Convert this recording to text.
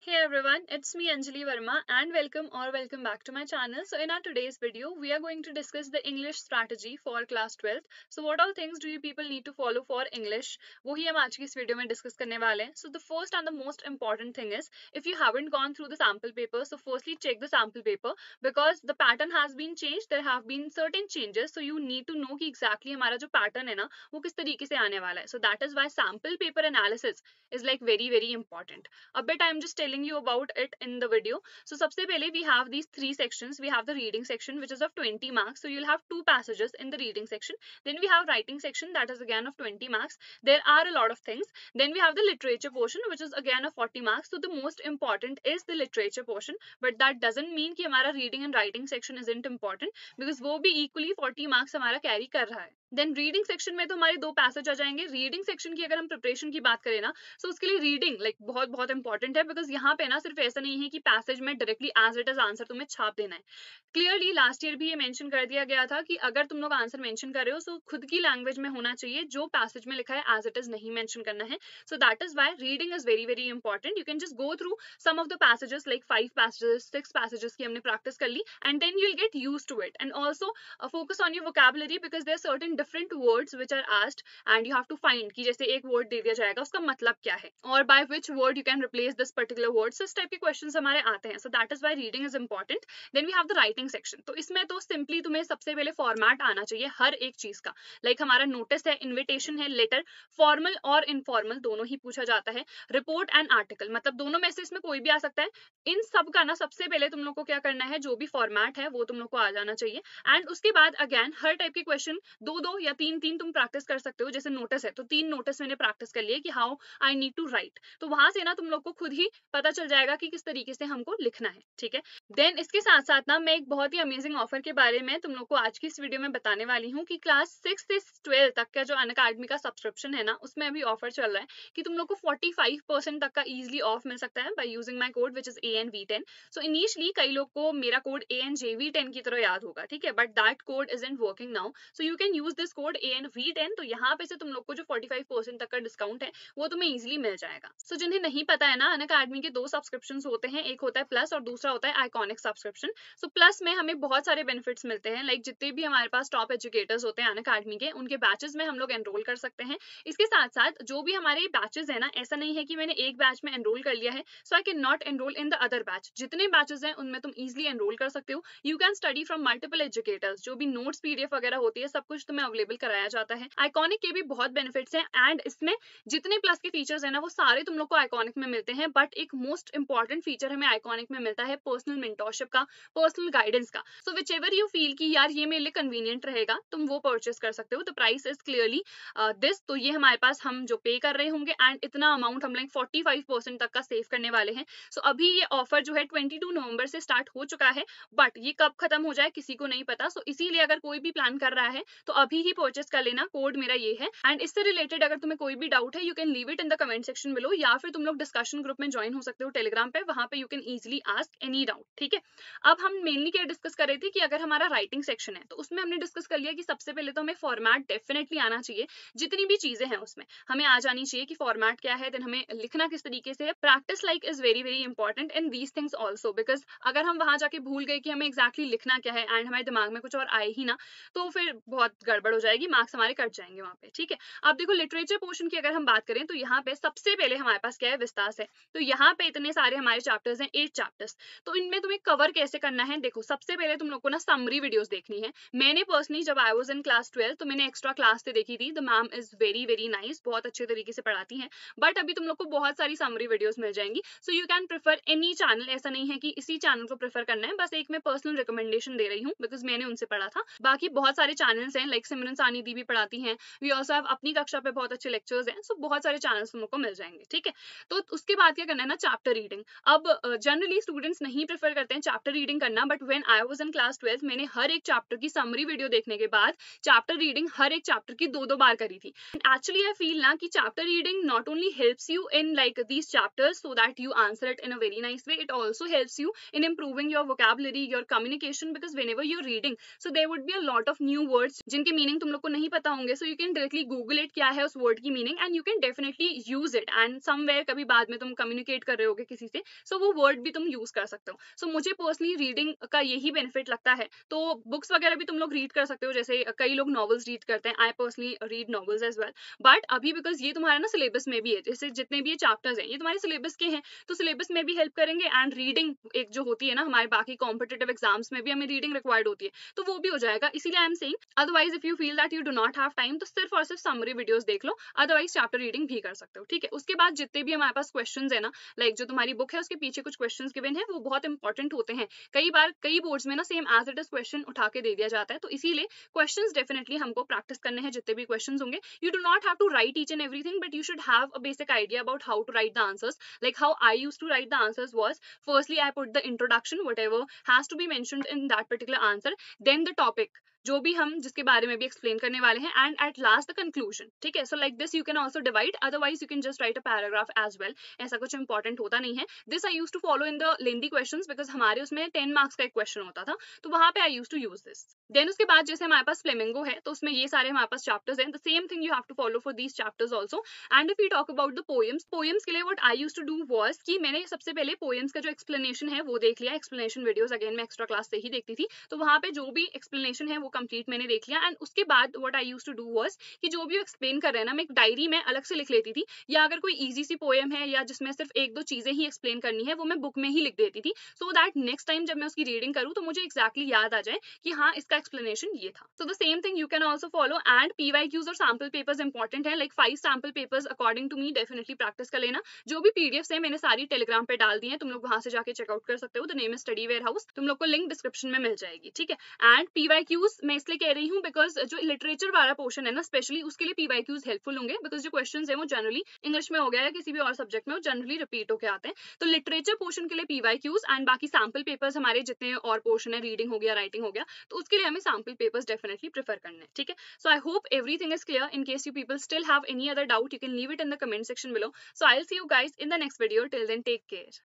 Hey everyone, it's me Anjali Verma and welcome back to my channel. So in our today's video, we are going to discuss the English strategy for class 12th. So what all things do you people need to follow for English? वो ही हम आज की इस video में discuss करने वाले हैं. So the first and the most important thing is, if you haven't gone through the sample paper, so firstly check the sample paper because the pattern has been changed. There have been certain changes, so you need to know कि exactly हमारा जो pattern है ना, वो किस तरीके से आने वाला है. So that is why sample paper analysis is like very important. A bit I'm just telling you about it in the video. So सबसे पहले we have these three sections. We have the reading section which is of 20 marks. So you'll have two passages in the reading section. Then we have writing section that is again of 20 marks. There are a lot of things. Then we have the literature portion which is again of 40 marks. So the most important is the literature portion, but that doesn't mean कि हमारा reading and writing section isn't important because वो भी equally 40 marks हमारा carry कर रहा है. Then reading section में तो हमारे दो पैसेज आ जाएंगे. रीडिंग सेक्शन की अगर हम प्रिपरेशन की बात करें ना, तो उसके लिए रीडिंग बहुत इंपॉर्टेंट है बिकॉज यहाँ पे ना सिर्फ ऐसा नहीं है कि पैसेज में directly as it is answer तुम्हें छाप देना है. क्लियरली लास्ट ईयर भी ये मेंशन कर दिया गया था कि अगर तुम लोग आंसर मेंशन कर रहे हो तो खुद की लैंग्वेज में होना चाहिए, जो पैसेज में लिखा है एज इट इज नहीं मेंशन करना है. So that is why reading is very important. You can just go through some of the passages like 5 passages 6 passages की हमने प्रैक्टिस कर ली and then you will get used to it. And also focus on your vocabulary because there are certain different words which are asked and you have to find कि जैसे एक word दे दिया जाएगा उसका मतलब क्या है और by which word you can replace this particular word. So इस टाइप के questions हमारे आते हैं. So that is why reading is important. Then we have the writing section. तो इसमें तो simply तुम्हें सबसे पहले format आना चाहिए हर एक चीज का. Like हमारा notice है, invitation है, letter, formal और informal दोनों ही पूछा जाता है, report and article मतलब दोनों में से इसमें कोई भी आ सकता है. इन सब का ना सबसे पहले तुम लोग को क्या करना है, जो भी फॉर्मेट है वो तुम लोग को आ जाना चाहिए. एंड उसके बाद अगेन हर टाइप के क्वेश्चन दो या तीन तुम प्रैक्टिस कर सकते हो. जैसे नोटिस है तो 3 नोटिस मैंने प्रैक्टिस कर लिए कि how I need to write. तो वहां से ना तुम लोग को खुद ही पता चल जाएगा कि किस तरीके से हमको लिखना है. ठीक है. देन इसके साथ साथ ना मैं एक बहुत ही अमेजिंग ऑफर के बारे में तुम लोग को आज की इस वीडियो में बताने वाली हूँ कि क्लास 6 से 12 तक का जो अनअकैडमी का सब्सक्रिप्शन है ना, उसमें अभी ऑफर चल रहा है कि तुम लोग को 45% तक का इजिली ऑफ मिल सकता है by using my code which is ANV10. So initially कई लोग को मेरा कोड ANJV10 की तरह याद होगा, ठीक है, but that code isn't working now. So you can use this code ANV10. तो यहाँ पे से तुम लोग को जो 45% तक का डिस्काउंट है वो तुम्हें इजिली मिल जाएगा. सो जिन्हें नहीं पता है ना, अनअकैडमी के 2 सब्सक्रिप्शन होते हैं, एक होता है प्लस और दूसरा होता है आइकॉनिक सब्सक्रिप्शन. सो प्लस में हमें बहुत सारे बेनिफिट्स मिलते हैं. लाइक जितने भी हमारे पास टॉप एजुकेटर्स होते हैं अनअकैडमी के, उनके बैचेस में हम लोग एनरोल कर सकते हैं. इसके साथ साथ जो भी हमारे बैचेस है ना, ऐसा नहीं है कि मैंने एक बैच में एनरोल कर लिया है so I can not enrol in the other batch. जितने बैचेस हैं उनमें तुम इजिली एनरोल कर सकते हो. You can study from multiple educators. जो भी नोट्स PDF वगैरह होती है सब कुछ तुम्हें अवेलेबल कराया जाता है. आइकॉनिक के भी बहुत बेनिफिट्स हैं एंड इसमें जितने प्लस के फीचर्स है ना वो सारे तुम लोग को आइकॉनिक में मिलते हैं. बट एक मोस्ट इंपॉर्टेंट फीचर हमें आइकॉनिक में मिलता है पर्सनल मेंटोरशिप का, पर्सनल गाइडेंस का. सो विच एवर यू फील कि यार ये मेरे लिए कन्वीनियंट रहेगा, तुम वो परचेस कर सकते हो. The price is clearly this. तो ये हमारे पास हम जो पे कर रहे होंगे एंड इतना अमाउंट हम लाइक 45% तक का सेव करने वाले हैं. सो अभी ये ऑफर जो है 22 नवंबर से स्टार्ट हो चुका है, बट ये कब खत्म हो जाए किसी को नहीं पता. सो इसीलिए अगर कोई भी प्लान कर रहा है तो अभी ही परचेस कर लेना. कोड मेरा ये है. एंड इससे रिलेटेड अगर तुम्हें कोई भी डाउट है you can leave it in the comment section below, या फिर तुम लोग डिस्कशन ग्रुप में ज्वाइन हो सकते हो टेलीग्राम पे. वहां पे you can easily ask any doubt. ठीक है. अब हम मेनली क्या डिस्कस कर रहे थे कि अगर हमारा राइटिंग सेक्शन है तो उसमें हमने डिस्कस कर लिया कि सबसे पहले तो हमें फॉर्मेट डेफिनेटली आना चाहिए. जितनी भी चीजें हैं उसमें हमें आ जानी चाहिए कि फॉर्मेट क्या है, देन हमें लिखना किस तरीके से है. Practice like is very important in these things also because अगर हम वहां जाके भूल गए कि हमें एक्जैक्टली लिखना क्या है एंड हमारे दिमाग में कुछ और आए ही ना, तो फिर बहुत गड़बड़ हो जाएगी, मार्क्स हमारे कट जाएंगे वहां पे. ठीक है. अब देखो लिटरेचर पोर्शन की अगर हम बात करें तो यहाँ पे सबसे पहले हमारे पास क्या है, विस्तास है. तो यहाँ पे इतने सारे हमारे चैप्टर्स हैं, 8 चैप्टर्स. तो इनमें तुम्हें कवर कैसे करना है, देखो सबसे पहले तुम लोग को ना समरी वीडियोस देखनी है. मैंने पर्सनली जब आई वाज इन क्लास 12 तो मैंने एक्स्ट्रा क्लास से देखी थी. The ma'am is very nice, बहुत अच्छे तरीके से पढ़ाती हैं. बट अभी तुम लोग को बहुत सारी समरी वीडियोस मिल जाएंगी. So you can prefer any channel. ऐसा नहीं है कि इसी चैनल को प्रेफर करना है, बस एक मैं पर्सनल रिकमेंडेशन दे रही हूँ बिकॉज मैंने उनसे पढ़ा था. बाकी बहुत सारे चैनल्स हैं लाइक सिमरन सानी दी भी पढ़ाती हैं. वी ऑल्सो हैव अपनी कक्षा पे बहुत अच्छे लेक्चर्स हैं. सो बहुत सारे चैनल्स तुम लोग को मिल जाएंगे. ठीक है. तो उसके बाद क्या करना है ना, चैप्टर रीडिंग. अब जनरली स्टूडेंट्स नहीं प्रेफर करते हैं चैप्टर रीडिंग करना, but when I was in class 12 मैंने हर एक चैप्टर की समरी वीडियो देखने के बाद चैप्टर रीडिंग हर एक चैप्टर की 2 बार करी थी. एक्चुअली आई फील ना कि chapter reading not only helps you in like these chapters so that you answer it in a very nice way, it also helps you in improving your vocabulary, your communication, because whenever you're reading so there would be a lot of new words जिनके meaning तुम लोग को नहीं पता होंगे, so you can directly Google it क्या है उस वर्ड की meaning, and you can definitely use it, and somewhere कभी बाद में तुम कम्युनिकेट कर रहे होगे किसी से, सो वो वर्ड भी तुम यूज कर सकते हो। सो मुझे पर्सनली रीडिंग का यही बेनिफिट लगता है। तो बुक्स वगैरह भी तुम लोग रीड कर सकते हो, जैसे कई लोग नॉवेल्स रीड करते हैं, I personally read novels as well, but अभी बिकॉज ये तुम्हारा ना सिलेबस में भी है, जैसे जितने भी ये चैप्टर्स हैं ये तुम्हारे सिलेबस के हैं, तो सिलेबस में भी हेल्प करेंगे, एंड रीडिंग एक जो होती है ना हमारे बाकी कॉम्पिटेटिव एग्जाम्स में भी हमें रीडिंग रिक्वायर्ड होती है, तो वो भी हो जाएगा। इसीलिए I am saying, otherwise if you feel that you do not have time, तो सिर्फ और सिर्फ समरी वीडियोस देख लो, अदरवाइज चैप्टर रीडिंग भी कर सकते हो, ठीक है। उसके बाद जितने भी हमारे पास क्वेश्चंस है ना, लाइक जो तुम्हारी बुक है उसके पीछे कुछ क्वेश्चंस गिवन है, वो बहुत इंपॉर्टेंट होते हैं। कई बार कई बोर्ड्स में ना same as it is question उठा के दे दिया जाता है, तो इसीलिए क्वेश्चंस डेफिनेटली हमको प्रैक्टिस करने हैं, जितने भी क्वेश्चंस होंगे। You do not have to write each and everything, but you should have a basic idea about how to write the answers. Like how I used to write the answers was, firstly I put the introduction, whatever has to be mentioned in that particular answer, then the topic जो भी हम जिसके बारे में भी explain करने वाले हैं, and at last the conclusion, ठीक है। So like this you can also divide, otherwise you can just write a paragraph as well, ऐसा कुछ इंपॉर्टेंट होता नहीं है। This I use to follow in the lengthy questions, because हमारे उसमें 10 marks का एक क्वेश्चन होता था, तो वहां पे I use to use this. Then उसके बाद जैसे हमारे पास फ्लेमिंगो है, तो उसमें ये सारे हमारे पास चैप्टर्स हैं, the same thing you have to follow for these chapters also. And if you talk about the poems के लिए what I use to do was कि मैंने सबसे पहले पोएम्स का जो एक्सप्लेनेशन है वो देख लिया, एक्सप्लेनेशन वीडियोस अगेन मैं एक्स्ट्रा क्लास से ही देखती थी, तो वहां पे जो भी एक्सप्लेनेशन है वो कंप्लीट मैंने देख लिया। एंड उसके बाद what I use to do was कि जो भी एक्सप्लेन कर रहे हैं ना, मैं एक डायरी में अलग से लिख लेती थी, या अगर कोई इजी सी पोएम है या जिसमें सिर्फ एक दो चीजें ही एक्सप्लेन करनी है, वो मैं बुक में ही लिख देती थी, सो दैट नेक्स्ट टाइम जब मैं उसकी रीडिंग करूँ तो मुझे एक्जैक्टली याद आ जाए कि हाँ इसका एक्सप्लेनेशन ये था। So the same thing you can also follow, and PYQs और सैम्पल पेपर्स इंपॉर्टेंट है, like 5 sample papers according to me definitely practice कर लेना। जो भी पीडीएफ है मैंने सारी टेलीग्राम पे डाल दी है, तुम लोग वहां से जाके चेकआउट कर सकते हो, the name is study warehouse, तुम लोग को लिंक डिस्क्रिप्शन में मिल जाएगी, ठीक है। एंड पीवाईक्यूज मैं इसलिए कह रही हूँ बिकॉज जो लिटरेचर वाला पोर्शन है ना स्पेशली, उसके लिए पीवाईक्यूज हेल्पफुल होंगे, बिकॉज जो क्वेश्चंस है वो जनरली इंग्लिश में हो गया या किसी भी और सब्जेक्ट में वो जनरली रिपीट होके आते हैं, तो लिटरेचर पोर्शन के लिए पीवाईक्यूज, एंड बाकी सैम्पल पेपर्स हमारे जितने और पोर्शन है, रीडिंग हो गया, राइटिंग हो गया, तो उसके लिए हमें सैम्पल पेपर्स डेफिनेटली प्रेफर करने हैं, ठीक है। So I hope everything is clear. In case you people still have any other doubt, you can leave it in the comment section below. So I'll see you guys in the next video. Till then, take care.